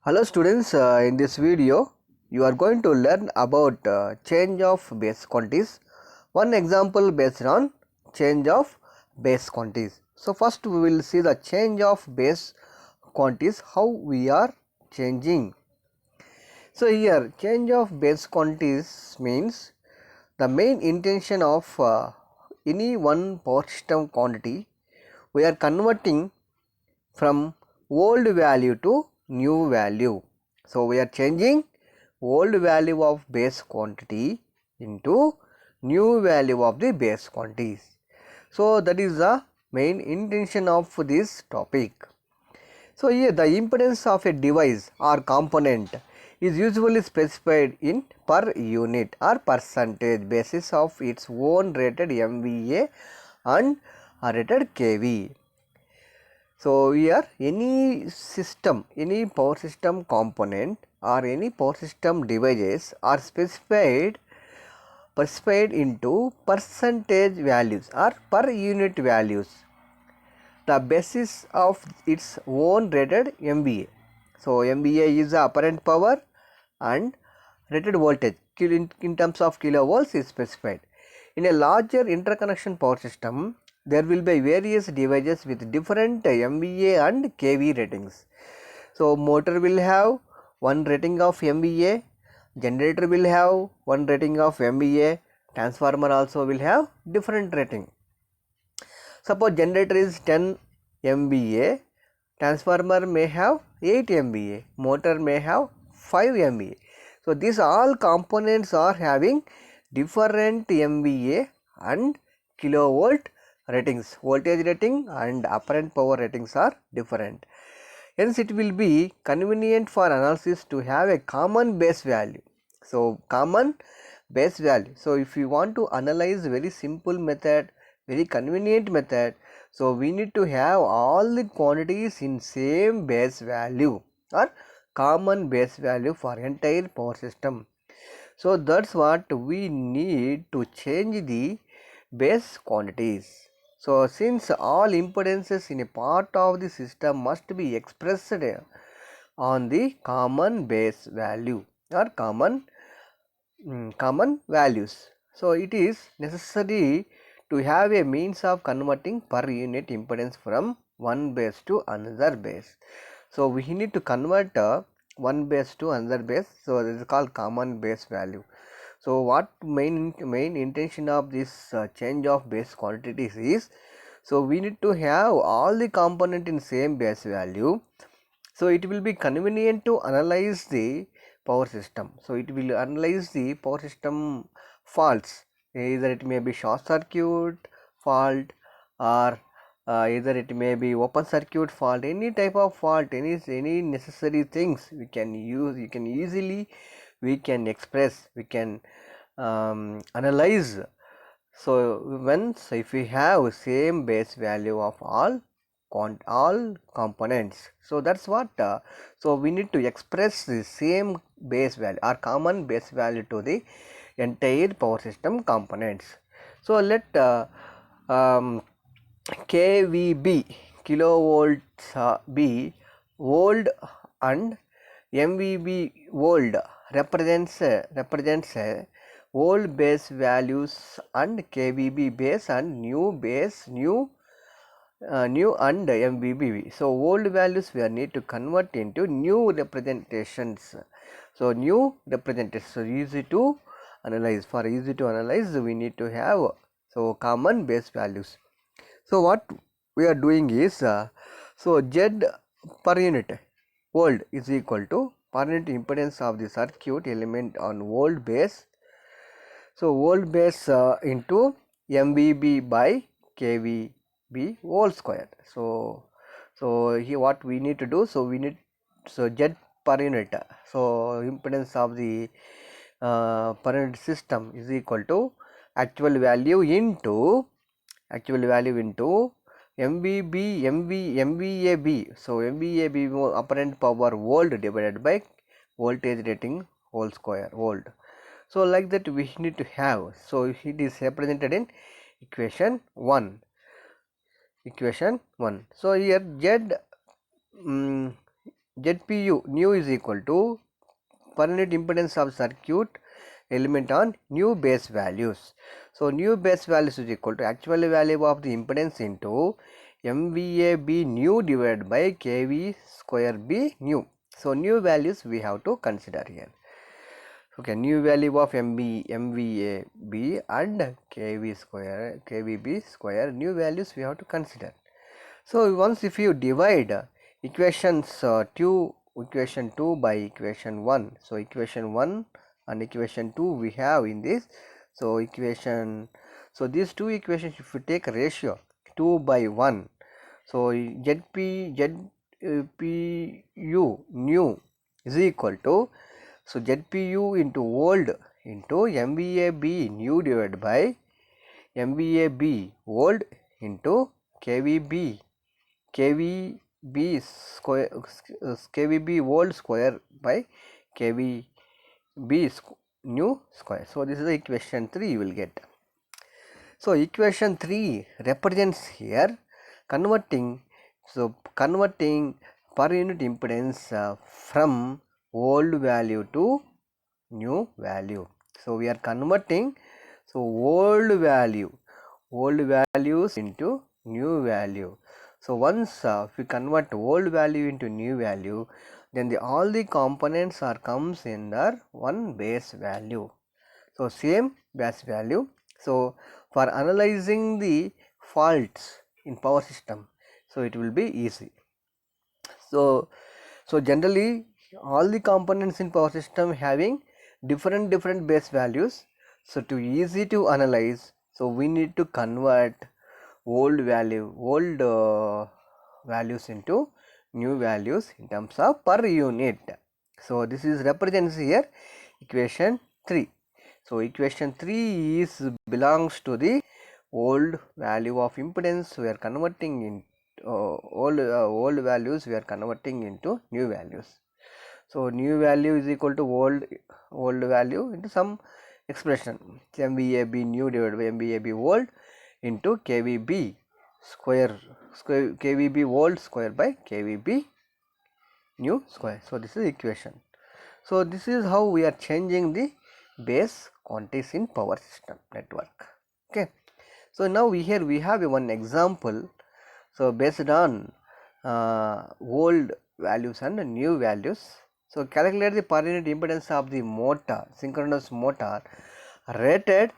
Hello students, in this video you are going to learn about change of base quantities. One example based on change of base quantities. So first we will see the change of base quantities, how we are changing. So here change of base quantities means the main intention of any one power system quantity we are converting from old value to new value. So we are changing old value of base quantity into new value of the base quantities. So that is the main intention of this topic. So here the impedance of a device or component is usually specified in per unit or percentage basis of its own rated MVA and rated kV. So here any system, any power system component or any power system devices are specified into percentage values or per unit values, the basis of its own rated MVA. So MVA is the apparent power and rated voltage in terms of kilovolts is specified. In a larger interconnection power system, there will be various devices with different MVA and kV ratings. So motor will have one rating of MVA, generator will have one rating of MVA, transformer also will have different rating. Suppose generator is 10 MVA, transformer may have 8 MVA, motor may have 5 MVA. So these all components are having different MVA and kilovolt ratings, voltage rating and apparent power ratings are different. Hence it will be convenient for analysis to have a common base value. So common base value. So if you want to analyze very simple method, very convenient method, so we need to have all the quantities in same base value or common base value for entire power system. So that's what we need to change the base quantities. So since all impedances in a part of the system must be expressed on the common base value or common values. So it is necessary to have a means of converting per unit impedance from one base to another base. So we need to convert one base to another base. So this is called common base value. So what main intention of this change of base quantities is, so we need to have all the component in same base value. So it will be convenient to analyze the power system. So it will analyze the power system faults, either it may be short circuit fault or either it may be open circuit fault, any type of fault, any necessary things we can use, you can easily we can express, we can analyze. So once if we have same base value of all components, so that's what so we need to express the same base value or common base value to the entire power system components. So let kVB kilovolts be volt and MVB volt represents old base values and kVB base and new base new and MVB. So old values we need to convert into new representations. So new representations, so easy to analyze. For easy to analyze, we need to have so common base values. So what we are doing is so Z per unit volt is equal to per unit impedance of the circuit element on volt base. So volt base into MVB by kVB whole square. So here what we need to do, so we need, so Z per unit, so impedance of the per unit system is equal to actual value into MVAB. So MVAB apparent power volt divided by voltage rating whole square volt. So like that we need to have. So it is represented in equation 1. So here Z ZPU new is equal to per unit impedance of circuit element on new base values. So new base values is equal to actual value of the impedance into MVA B new divided by KV square B new. So new values we have to consider here. Okay, new value of MVA B and KVB square new values we have to consider. So once if you divide equations equation 2 by equation 1, so equation 1 and equation 2 we have in this. So these two equations, if you take ratio 2 by 1, so ZPU new is equal to, so ZPU into old into MVAB new divided by MVAB old into KVB square KVB old square by KVB new square. So this is the equation 3 you will get. So equation 3 represents here converting per unit impedance from old value to new value. So we are converting old values into new value. So once if we convert old value into new value, then all the components comes in the one base value. So same base value. So for analyzing the faults in power system, so it will be easy. So generally all the components in power system having different base values. So to easy to analyze, so we need to convert old values into new values in terms of per unit. So this is represents here equation 3. So equation 3 is belongs to the old value of impedance we are converting in old values we are converting into new values. So new value is equal to old value into some expression MVAB new divided by MVAB old into KVB KVB old square by KVB new square. So this is equation. So this is how we are changing the base quantities in power system network. Okay. So now here we have one example. So based on old values and new values. So calculate the per unit impedance of the motor, synchronous motor rated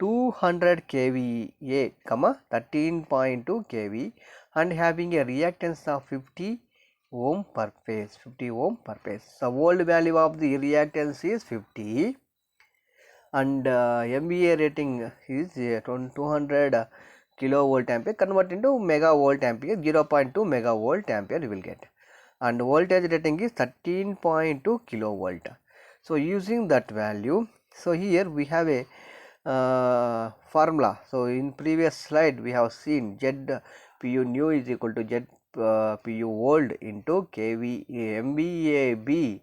200 kVA, 13.2 kV and having a reactance of 50 ohm per phase. So old value of the reactance is 50 and MVA rating is 200 kilovolt ampere, convert into megavolt ampere, 0.2 megavolt ampere you will get, and voltage rating is 13.2 kilovolt. So using that value, so here we have a formula. So in previous slide we have seen ZPU new is equal to ZPU old into MVAB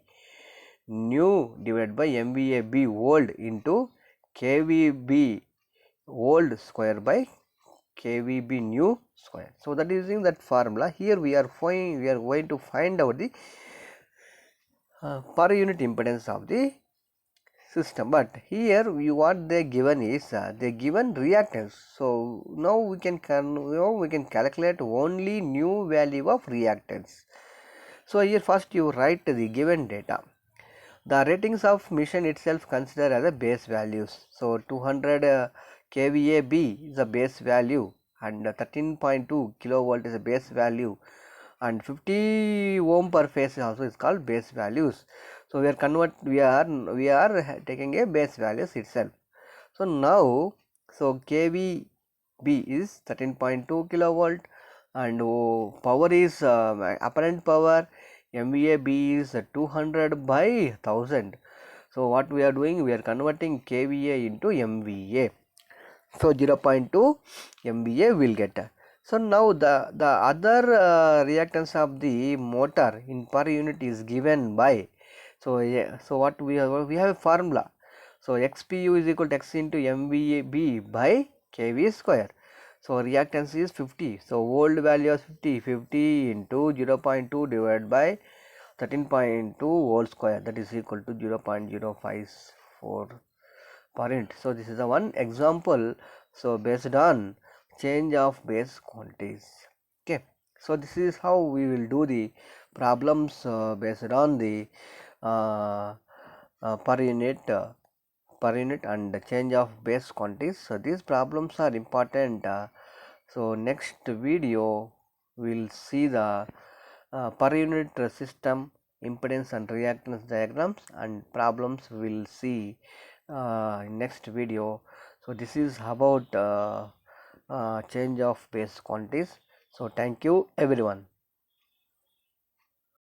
new divided by MVAB old into KVB old square by KVB new square. So that is using that formula. Here we are going to find out the per unit impedance of the system, but here what they given is they given reactance. So now we can calculate only new value of reactance. So here first you write the given data. The ratings of machine itself consider as a base values. So 200 kVA B is a base value and 13.2 kilovolt is a base value and 50 ohm per phase also is called base values. So we are taking a base values itself. So now KVB is 13.2 kilovolt and power is apparent power MVAB is 200 by 1000. So what we are doing, we are converting KVA into MVA. So 0.2 MVA will get. So now the other reactance of the motor in per unit is given by, so what we have a formula. So XPU is equal to X into MVAB by KV square. So reactance is 50. So old value is 50 into 0.2 divided by 13.2 whole square, that is equal to 0.054 per unit. So this is the one example. So based on change of base quantities. Okay, so this is how we will do the problems based on the uh, per unit and change of base quantities. So these problems are important. So next video we'll see the per unit system impedance and reactance diagrams and problems we'll see in next video. So this is about change of base quantities. So thank you everyone.